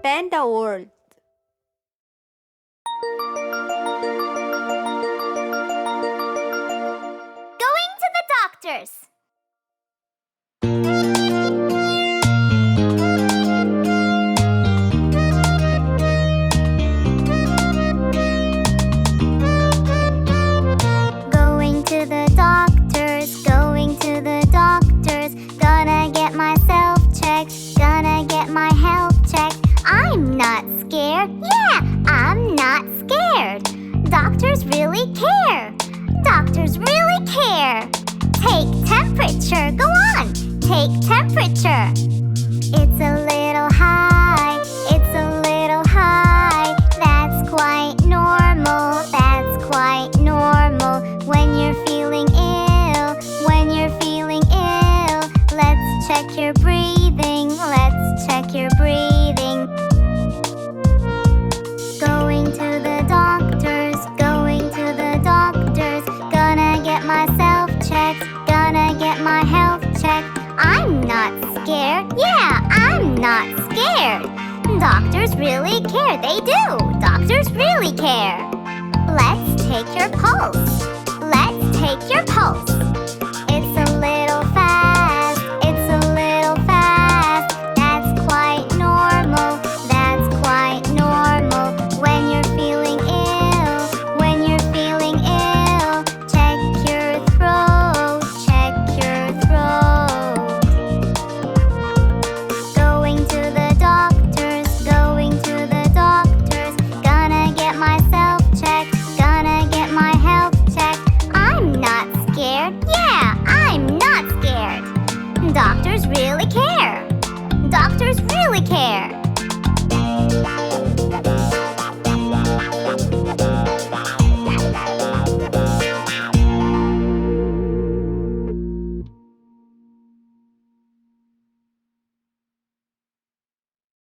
Panda World. Going to the doctor's. Going to the doctor's, going to the doctor's. Gonna get myself checked, gonna get my health checked. I'm not scared, yeah, I'm not scared. Doctors really care, doctors really care. Take temperature, go on, take temperature. It's a little high, it's a little high. That's quite normal, that's quite normal. When you're feeling ill, when you're feeling ill, let's check your breathing, let's check your breathing. Going to the doctor's, going to the doctor's. Gonna get myself checked, gonna get my health checked. I'm not scared, yeah, I'm not scared. Doctors really care, they do, doctors really care. Let's take your pulse, let's take your pulse. It's a little fast, it's a little fast. That's quite normal, that's quite normal. When you're feeling ill, when you're feeling ill, check your throat, check your throat. Going to the doctor's, going to the doctor's. Gonna get myself checked, gonna get my health checked. I'm not scared, yeah, I'm not scared. Doctors really care, doctors really care.